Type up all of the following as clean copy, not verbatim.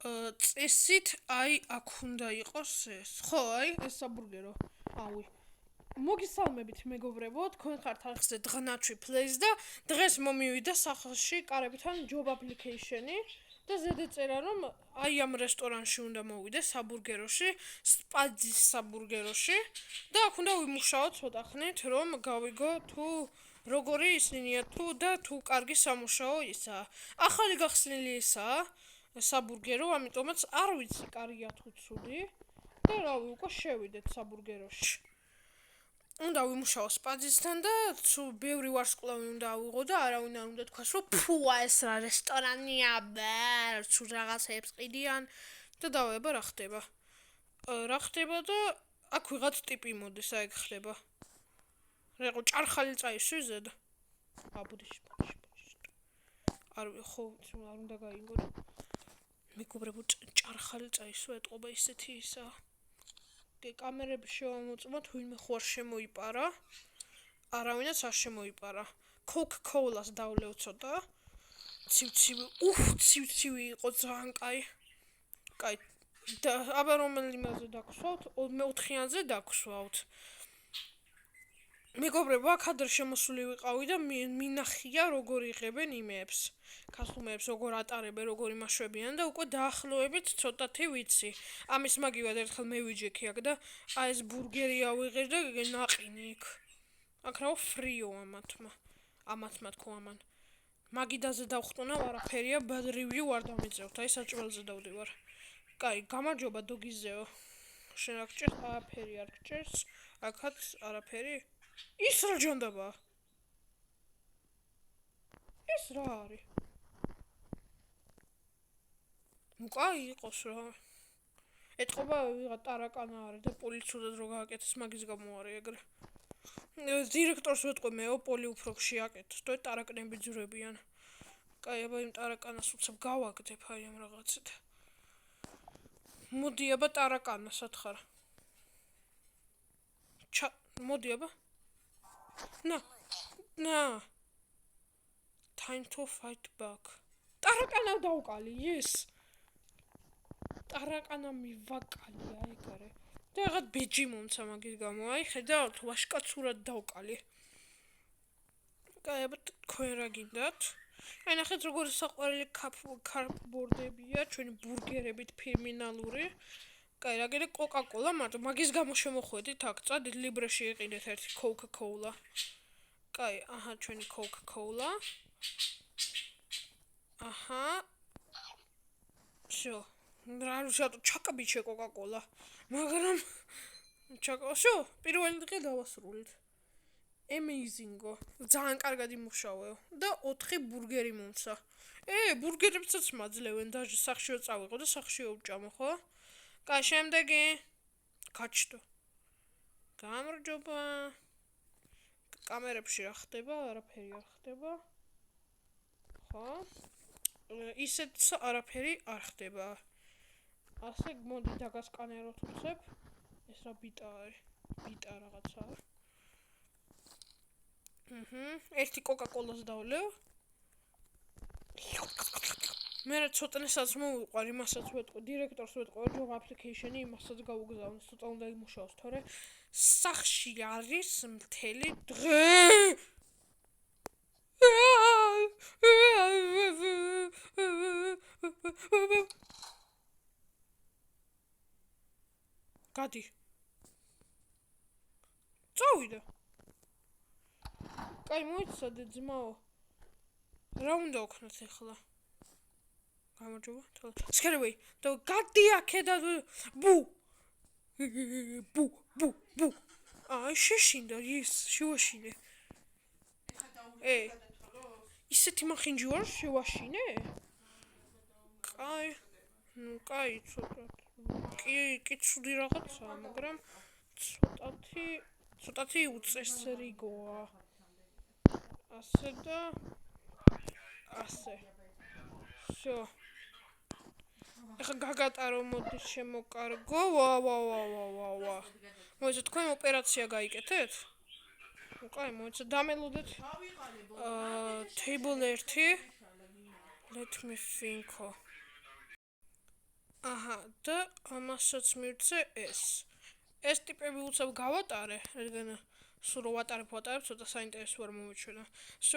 წესით აი აქ უნდა იყოს ეს. ხო, აი ეს საბურგერო. ავი. მოგისალმებით მეგობრებო, თქვენ ხართ ახლა დღნაჩვი plays და დღეს მომივიდა სახლში კარებთან job application-ი და ზედეწერა რომ აი ამ რესტორანში უნდა მოვიდე საბურგეროში, სპაძის საბურგეროში და აქ უნდა ვიმუშაო ცოტა ხნით რომ გავიგო თუ როგორი ისინია თუ და თუ კარგი სამუშაო ისაა. ახალი გახსნილი ისაა საბურგერო, ამიტომაც არ ვიცი კარგია თუ ცუდი და რავი უკვე შევიდეთ საბურგეროში. უნდა ვიმუშაო სპაძისთან და ბევრი ვარსკვლავი უნდა ავიღო და არავინ არ უნდა თქვას რომ ფუა ეს რა რესტორანია ბერ თუ რაღაცებს ყიდიან და დავაება რა ხდება. რა ხდება და აქ ვიღაც ტიპი მოდის აი ხდება. რეგო ჭარხალი წაისვი ზედ. აბუდიში. არ ხო არ უნდა გაიგო. მეგობრებო ჭარხალი წაისვა ეთყობა ისეთი ისა. კამერები შევამოწმოთ, ვინმე ხო არ შემოიპარა. არავინაც არ შემოიპარა. Coca-Cola-ს დავლევ ცოტა. ცივცივი იყო ძალიან კაი. კაი. და აბა რომელიმაზე დაგხვავთ? 4-იანზე დაგხვავთ. მეგობრებო, აქ ადრე შემოსული ვიყავი და მინახია როგორ იღებენ იმებს. ქასუმებს როგორ ატარებენ, როგორ იმაშვებიან და უკვე დაახლოებით ცოტათი ვიცი. ამის მაგივად ერთხელ მე ვიჯექი აქ და აი ეს ბურგერი ავიღე და ნაყინი იქ. აქ რა ფრიო ამათმა თქო ამან. მაგიდაზე დავხტუნა, არაფერია, bad review არ დამეწევთ. აი საჭმელზე დავდივარ. კაი, გამარჯობა დოგიზეო. შენ აქ ჭერს, არაფერი არ გჭერს. აქაც არაფერი. ის რა ჯანდაბა? ეს რა არის? კაი იყოს რა. ეთყობა ვიღა ტარაკანა არის და პოლიციურად რო გააკეთეს მაგის გამო არის ეგრე. დირექტორს ვეთყვი მეო პოლი უფრო შეაკეთოს და ტარაკნები ძურებიან. კაი, აბა იმ ტარაკანას უცებ გავაგდებ აი ამ რაღაცით. მოდი აბა ტარაკანა სათხარ. მოდი აბა. Na. Time to fight back. ტარაკანა დავკალი ეს. ტარაკანა მივაკალი აი გარე. და რაღაც ბეჯი მომცა მაგის გამო. აი ხედავთ, ვაშკაცურად დავკალი. კაი, აბა თქვენ რა გინდათ? აი ნახეთ როგორი საყვარელი კარბორდებია, ჩვენი ბურგერებით ფირმინალური. კაი, რა გინდა Coca-Cola, მარტო მაგის გამო შემოხვედით აქ, წადით ლიბრეში იყიდეთ ერთი Coca-Cola. კაი, აჰა, ჩვენი Coca-Cola. აჰა. შო. რა შატო ჩაკაბიჩე Coca-Cola. მაგრამ შო, პირველი დღე დავასრულეთ. Amazing-ო. ძალიან კარგად იმუშავეო და 4 ბურგერი მომცა. ბურგერებსაც მაძლევენ და სახშიო წავიღო და სახშიო ვჭამო, ხო? კაი, შემდეგი. გაჩდო. გამარჯობა. კამერებში რა ხდება? არაფერი არ ხდება. ხო? ისეც არაფერი არ ხდება. ასე მოდი დაგასკანეროთ უცებ. ეს რა ბიტა არის? ბიტა რაღაცა არის. ერთი Coca-Cola-ს დავლევ. მე რა ცოტნესაც მოვიყვარ, იმასაც ვეთქვი, დირექტორს ვეთქვი, job application-ი იმასაც გავუგზავნე, ცოტა უნდა იმუშაოს, თორე სახში არის მთელი დღე. გადი. წავიდა. კაი, მოიცადე ძმაო. რა უნდა ოქნათ ახლა? გამარჯობა. სკერვეი. და გადი აქედა ბუ. ბუ. აი შეშინდა ის, შევაშინე. ისეთი მახინჯი ვარ შევაშინე? კაი. კაი, კი ცუდი რაღაცაა, მაგრამ ცოტათი უწესრიგოა. ასე და ასე. შო. ეხა გაგატარო მოდი შემოკარგო. ვა. მოიცა თქვენ ოპერაცია გაიკეთეთ? კაი, მოიცა დამელოდეთ. table 1. Let me think. აჰა და ამასაც მივცე ეს ტიპები უცებ გავატარე რადგან სულ რო ვატარებ ცოტა საინტერესო არ მომეჩვენა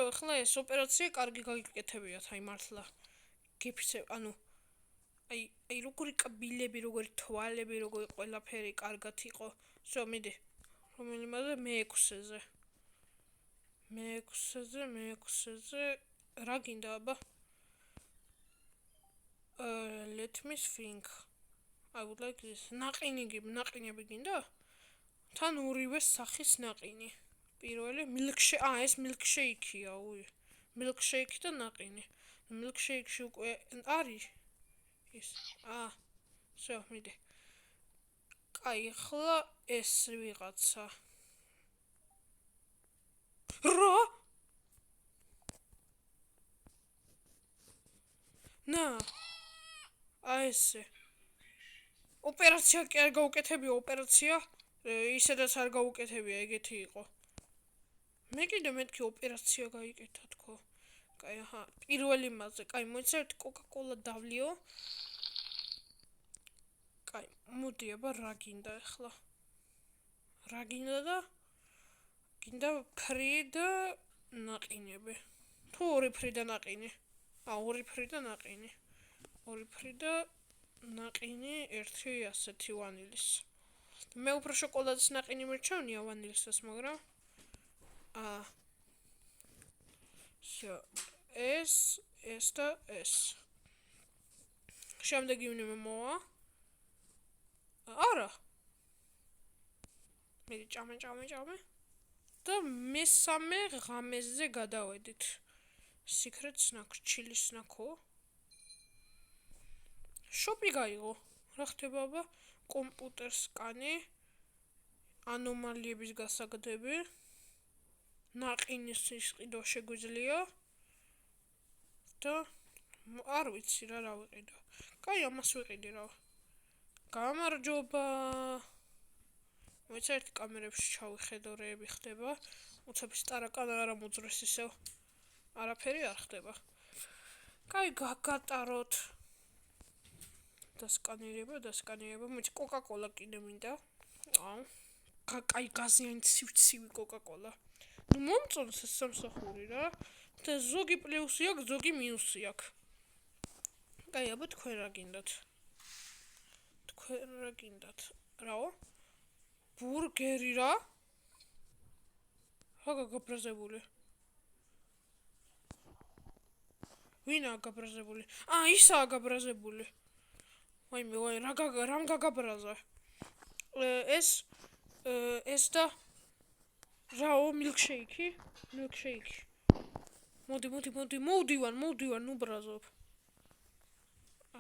ახლა ეს ოპერაცია კარგი გაგიკეთებიათ აი მართლა გიფიცე აი როგორი კბილები როგორი თვალები როგორი ყველაფერი კარგად იყო მიდი რომელიმაზე მე-6-ზე რა გინდა აბა let me think I would like this ნაყინები გინდა თან ორივე სახის ნაყინი პირველი ეს milkshake-ია milkshake და ნაყინი milkshake-ში უკვე არის ის всё მიდი კაი ახლა ეს ვიღაცა რა ნა ესე ოპერაცია კი არ გაუკეთებია ოპერაცია ისედაც არ გაუკეთებია ეგეთი იყო მე კიდე მეთქი ოპერაცია გაიკეთა თქო კაი აჰა პირველი მასზე კაი მოიცავთ კოკა-კოლა დავლიო კაი მოდი აბა რა გინდა ახლა რა გინდა და გინდა ფრი და ნაყინები თუ ორი ფრი და ნაყინი ორი ფრი და ნაყინი ერთი ასეთი ვანილის მე უფრო შოკოლადის ნაყინი მერჩევნია ვანილისას მაგრამ всё ეს და ეს შემდეგი მოვა არა მე ჭამე და მესამე ღამეზე გადავედით secret snack chili snack-ო შოპი გაიღო რა ხდება აბა კომპიუტერ სკანი ანომალიების გასაგდები ნაყინის ისყიდვა შეგვიძლია და არ ვიცი რა ვიყიდო კაი ამას ვიყიდი რა გამარჯობა მოიცავთ კამერებში ჩავიხედო რეები ხდება უცებ სტარაკან არ ამოძრეს ისევ არაფერი არ ხდება კაი გაგატაროთ დასკანირება მე კოკა-კოლა კიდე მინდა კაი გაზიანი ცივი კოკა-კოლა ნუ მომწონს ეს სამსახური რა და ზოგი პლუსი აქვს ზოგი მინუსი აქვს კაი აბა თქვენ რა გინდათ რაო ბურგერი რა გაგაბრაზებული ვინაა გაბრაზებული ისაა გაბრაზებული ვაი რამ გაგაბრაზა ეს და რაო milkshake მოდი მოვდივარ ნუ ბრაზობ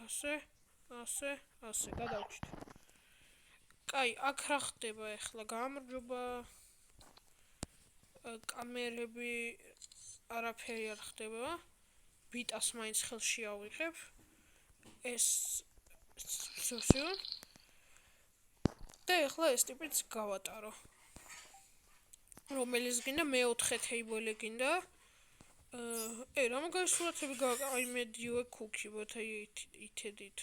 ასე გადავჭით კაი აქ რა ხდება ახლა გამარჯობა კამერები არაფერი არ ხდება ბიტას მაინც ხელში ავიღებ ეს всё და ახლა ეს ტიპიც გავატარო რომელიც გინდა მე-4 თეიბოლი გინდა რა მაგარი სურათები აი მედიო კუკი but I eat it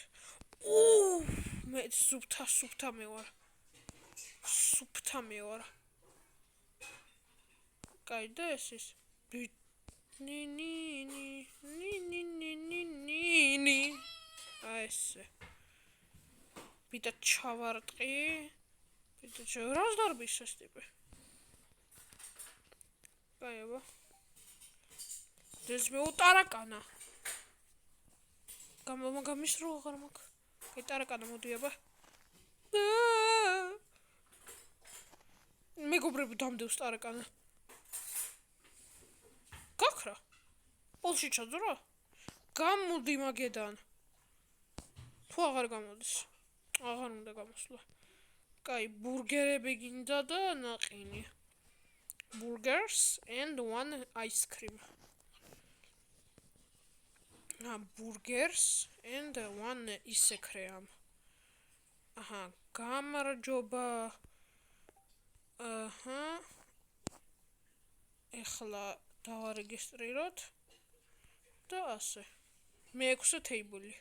მე სუფთა მე ვარ კაი და ეს ნი ესე ბიტა ჩავარტყი რას დარბის ეს ტიპი კაი აბა ეს მე უტარაკანა გამის რო აღარ მაქვს კაი ტარაკანა მოდი აბა მეგობრები დამდევს ტარაკანა გაქრა პოლში ჩაძრა გამოდი მაგედან თუ აღარ გამოდის აღარ უნდა გამოსვლა კაი ბურგერები გინდა და ნაყინი burgers and one ice cream burgers and one ice cream გამარჯობა ეხლა დავარეგისტრიროთ და ასე მე-6 თეიბული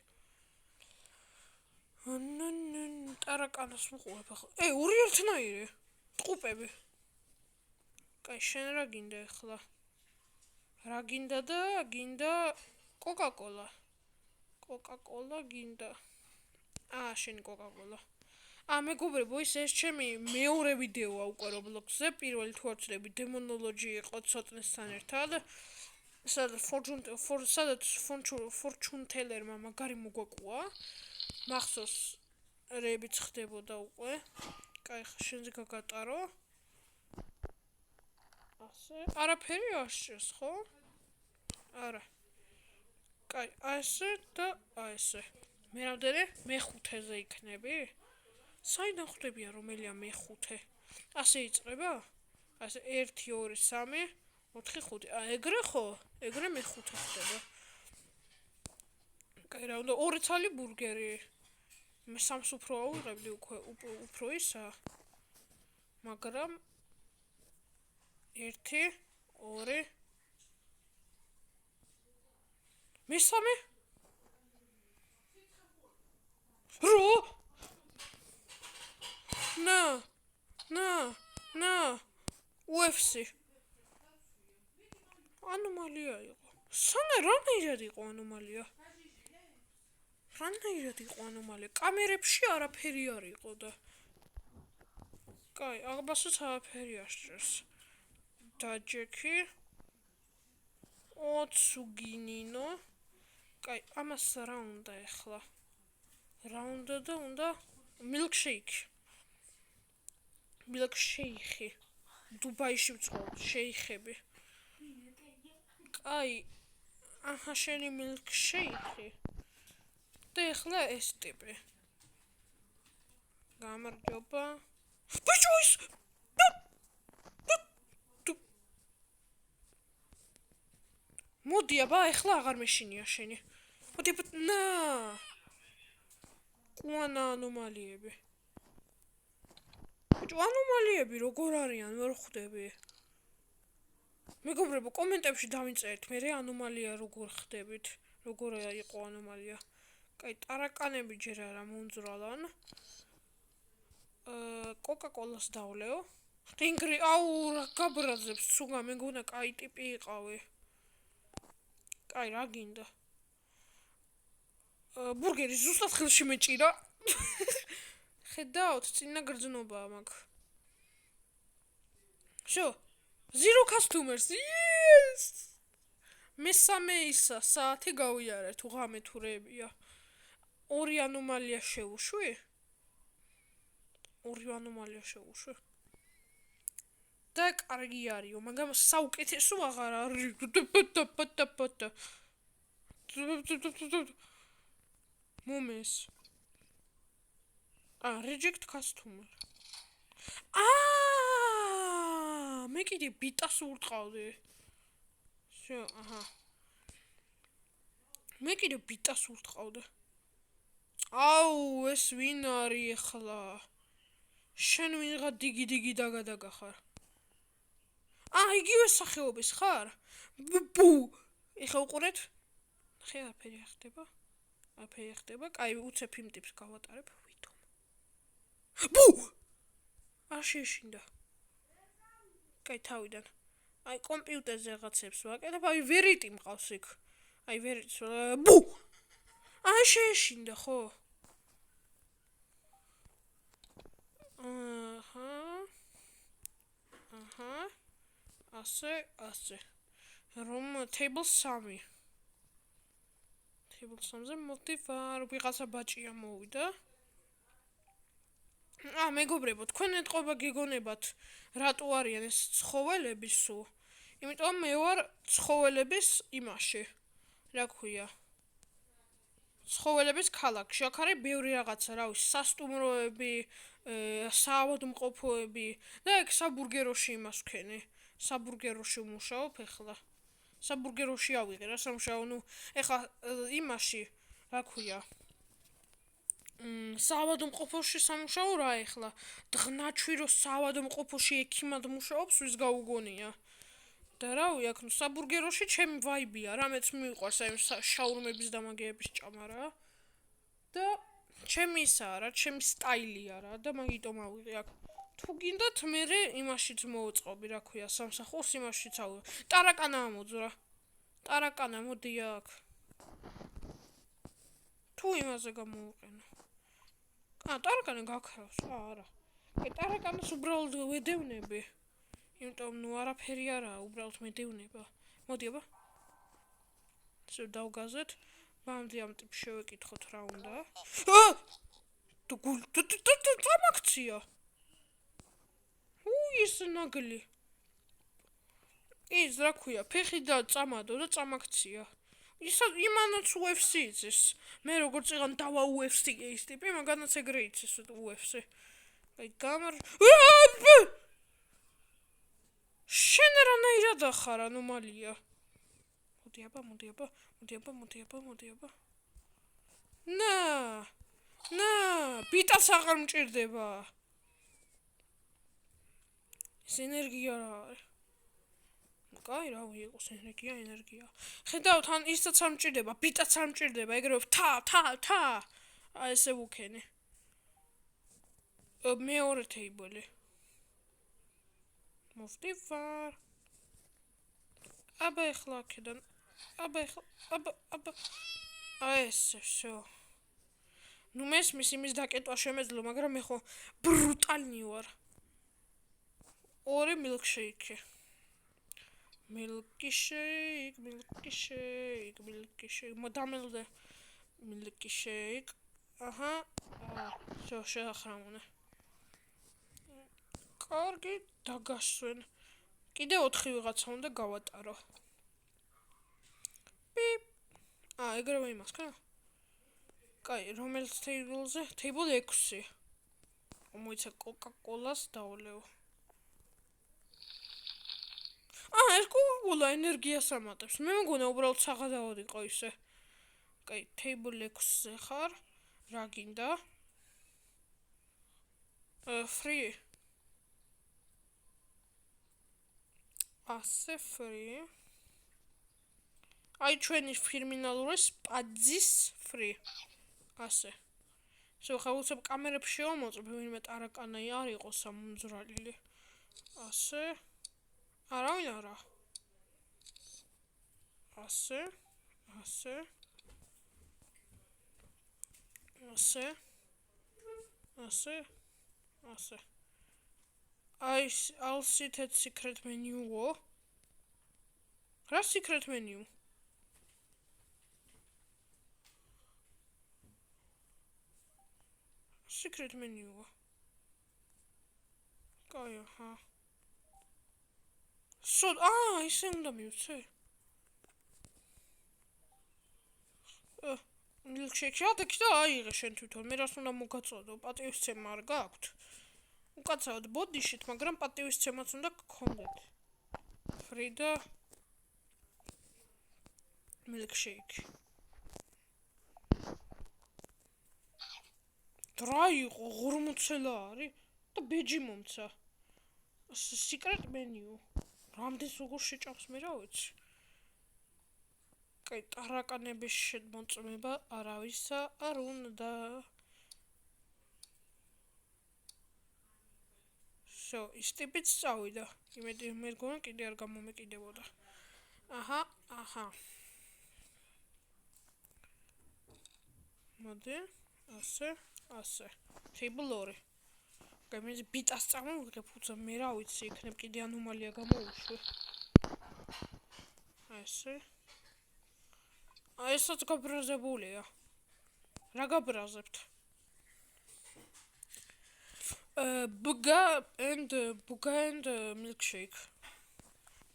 ტარაკანას მიყურებ ახლა. ორი ერთნაირი. ტყუპები. კაი, შენ რა გინდა ახლა? რა გინდა და გინდა კოკა-კოლა. კოკა-კოლა გინდა. შენი კოკა-კოლა. მეგობრებო, ეს ჩემი მეორე ვიდეოა უკვე Roblox-ზე. პირველი თუ არ ვცდები, დემონოლოჯი იყო ცოტნესთან ერთად. სადაც fortune teller-მა მაგარი მოგვაკუა. მახსოვს რეებიც ხდებოდა უკვე. კაი, შენზე გაგატარო. ასე. არაფერი არ შეჭრს, ხო? არა. კაი, ასე და ასე. მე რამდენი? მე-5-ზე იქნები? საიდან ხვდებია რომელია მე-5? ასე იწყება? ასე 1 2 3 4 5. ეგრე ხო? ეგრე მე-5 ხდება. კაი, რა უნდა 2 ცალი ბურგერი. მე 3 უფრო ავიღებდი უფრო ისა. მაგრამ 1 2 მესამე? რო? ნა. UFC. ანომალია იყო. რანაირად იყო ანომალია? კამერებში არაფერი არ იყო და. კაი, აღბასაც არაფერი არ შეჭრს. დაჯექი. ოცუგინინო. კაი, ამას რა უნდა ახლა? რა უნდა და უნდა milkshake. დუბაიში ვცხოვრობ, შეიხები. კაი, შენი milkshake. და ახლა ეს ტიპი. გამარჯობა. ბიჭო ის! მოდი, აბა, ახლა აღარ მეშინია შენი. მოდი, ყუანა ანომალიები. ბიჭო, ანომალიები როგორ არიან, ვერ ხვდები. მეგობრებო, კომენტებში დავიწერეთ, მე ანომალია როგორ ხდებით, როგორ იყო ანომალია. კაი, ტარაკანები ჯერ არა მომძრალან. კოკა-კოლას დავლეო. დინგრი, რა გაბრაზებს, სუგა, მეგონა, კაი ტიპი იყავი. კაი, რა გინდა? ბურგერი ზუსტად ხელში მეჭირა. ხედავთ, წინა გრძნობაა მაგ. შო, 0 customers. Yes! მესამე ისა საათი გავიარეთ, უღამე თუ რეებია. 2 ანომალია შევუშვი? და კარგი არისო, მაგრამ საუკეთესო აღარ არის. მომეს. reject customer. მე კიდე ბიტას ურტყავდი. მე კიდე ბიტას ურტყავდი. ეს ვინ არის ახლა? შენ ვინღა დიდი დაგადაგა ხარ? იგივე სახეობის ხარ? ბუ! ეხა უყურეთ? ხე არაფერი ხდება. კაი, უცებ იმ ტიპს გავატარებ. ვითომ. ბუ! არ შეშინდა. კაი, თავიდან. კომპიუტერზე რაღაცებს ვაკეთებ, ვერიტი მყავს იქ. ვერიტს. ბუ! შეშინდა, ხო? ასე. რომ table 3. table 3-ზე მოდი ვარ, ვიღაცა ბაჭია მოვიდა. მეგობრებო, თქვენ ეთყობა გეგონებათ, რატო არიან ეს ცხოველები სულ? იმიტომ მე ვარ ცხოველების იმაში. რა ქვია? ცხოველების ქალაქში. აქ არის ბევრი რაღაცა, რა ვიცი, სასტუმროები, საავადმყოფოები და ეგ საბურგეროში იმას ვქენი. საბურგეროში ვმუშაობ ახლა. საბურგეროში ავიღე რა სამუშაო, ეხლა იმაში, რა ქვია? საავადმყოფოში სამუშაო რა ახლა? დღნაჩვი რო საავადმყოფოში ექიმად მუშაობს, ვის გაუგონია? და რავი, აქ საბურგეროში ჩემი ვაიბია, რა მეც მიყვარს აი შაურმების და მაგეების ჭამა რა. და ჩემი ისა რა, ჩემი სტაილია რა და მაგიტომ ავიღე აქ. თუ გინდათ მე იმაშიც მოვწყობი, რა ქვია, სამსახურს იმაშიც ავიღე. ტარაკანა ამოძ რა. ტარაკანა მოდი აქ. თუ იმაზე გამოვიყენო. ტარაკანა გაქრავს, არა. ტარაკანას უბრალოდ ვედევნები. იმიტომ ნუ არაფერი არაა, უბრალოდ მედევნება. მოდი აბა. შევ დავგაზეთ. ბამდე ამ ტიპს შევეკითხოთ რა უნდა. თუ წამაქცია. ის ნაგლი. ის რა ქვია, ფეხი და წამადო და წამაქცია. იმანაც UFC იცის. მე როგორც იღან დავა UFC ის ტიპი, მაგანაც ეგრე იცის UFC. აი გამარ შენ რანაირად ახარ ანომალია. მოდი აბა. ნა, ბიტას აღარ მჭირდება. ეს ენერგია რა არის? კაი რა ვიყოს ენერგია. ხედავთ ან ისაც არ მჭირდება, ბიტაც არ მჭირდება, ეგრევე თა. აი ესე ვუქენი. მეორე თეიბოლი. მოვდივარ. აბა ეხლა აქედან. აბა. აი ესე всё. ნუ მესმის იმის დაკეტვა შემეძლო, მაგრამ მე ხო ბრუტალნი ვარ. 2 მილკშეიკი. მილკშეიკ. მოდამელდე მილკშეიკ. აჰა. всё, შეახრამუნე. კარგი, დაგასვენ. კიდე 4 ვიღაცა უნდა გავატარო. პიპ. ეგრევე იმას ხა? კაი, რომელიც თეიბლზე? თეიბლ 6. მოიცა კოკა-კოლას დაოლეო. ეს კოკა-კოლა ენერგიას ამატებს. მე მგონა უბრალოდ საღადავად იყო ისე. კაი, თეიბლ 6-ზე ხარ. რა გინდა? free. ასე free. აი ჩვენი ფირმინალური სპაძის free. ასე. შევ ხავუცებ კამერებს შევამოწმებ, ვინმე ტარაკანაი არ იყოს სამძრალილი. ასე. არავინ არა. ასე. აი, I'll sit at secret menu-ო. რა secret menu? Secret menu-ო. კაი, აჰა. ისე უნდა მივცე. მილკშეიკი და აიღე შენ თვითონ, მე რას უნდა მოგაწოდო, პატივისცემა არ გაქვთ. უკაცრავად ბოდიშით, მაგრამ პატივისცემაც უნდა გქონდეთ. ფრიდა მილკშეიკი. რა იყო 40 არის და ბეჯი მომცა. Secret menu. რამდენს როგორ შეჭამს მე რა ვიცი. კაი, ტარაკანების შემოწმება არავისა არ უნდა. всё, ის ტიპიც წავიდა. იმედი მე მგონა კიდე არ გამომეკიდებოდა. აჰა. მოდი, ასე. თეიბლ 2. გამიზ ბიტას წამოვიღებ, უცა მე რა ვიცი, იქნებ კიდე ანომალია გამოუშვე. ასე. ესაც გაბრაზებულია. რა გაბრაზებთ? Buga and milkshake.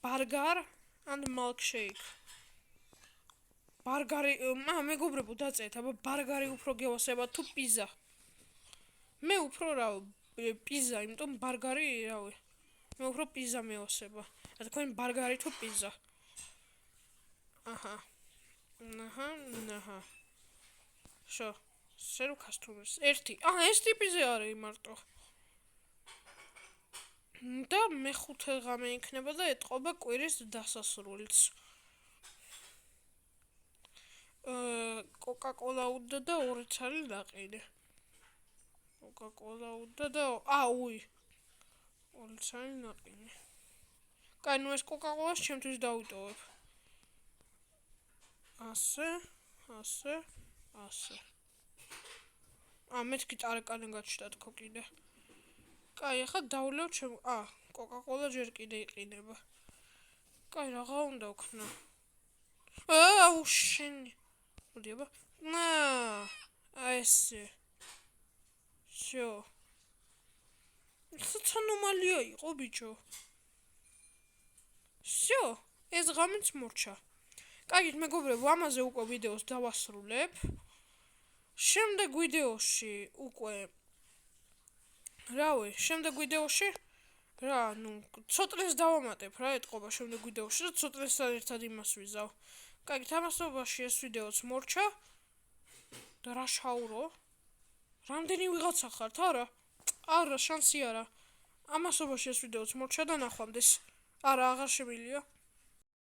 Burger and milkshake. Burgeri, მეგობრებო დაწეთ, აბა ბარგარი უფრო გევასება თუ პიზა. მე უფრო რა პიზა, იმიტომ ბარგარი რავი. მე უფრო პიზა მევასება. თქვენ ბარგარი თუ პიზა. აჰა. შო, სერო კასტომერს. 1. ეს ტიპიზე არის მარტო. და მე-5 ღამე იქნება და ეთყობა კვირის დასასრულს. კოკა-კოლა უნდა და 2 ცალი დაყიდე. კოკა-კოლა უდდა და უი. ოლცანი ნაყინი. კაი, ნუ ეს კოკა-კოლას ჩემთვის დავიტოვებ. ასე. მეც კი ტარეკანი გაჩნდა თქო კიდე. კაი, ახლა დავლევ ჩემ კოკა-კოლა ჯერ კიდე იყინება. კაი, რაღა უნდა ვქნა? შენი. მოდი აბა. ესე. всё. ეს ანომალია იყო, ბიჭო. всё, ეს ღამეც მორჩა. კაი, მეგობრებო, ამაზე უკვე ვიდეოს დავასრულებ. შემდეგ ვიდეოში უკვე ცოტნეს დავამატებ რა ეთყობა შემდეგ ვიდეოში და ცოტნესთან ერთად იმას ვიზავ. კაი, თამასობაში ეს ვიდეოც მორჩა. და რა შაურო? რამდენი ვიღაცა ხართ, არა? არა, შანსი არა. ამასობაში ეს ვიდეოც მორჩა და ნახვამდეს. არა, აღარ შემილია.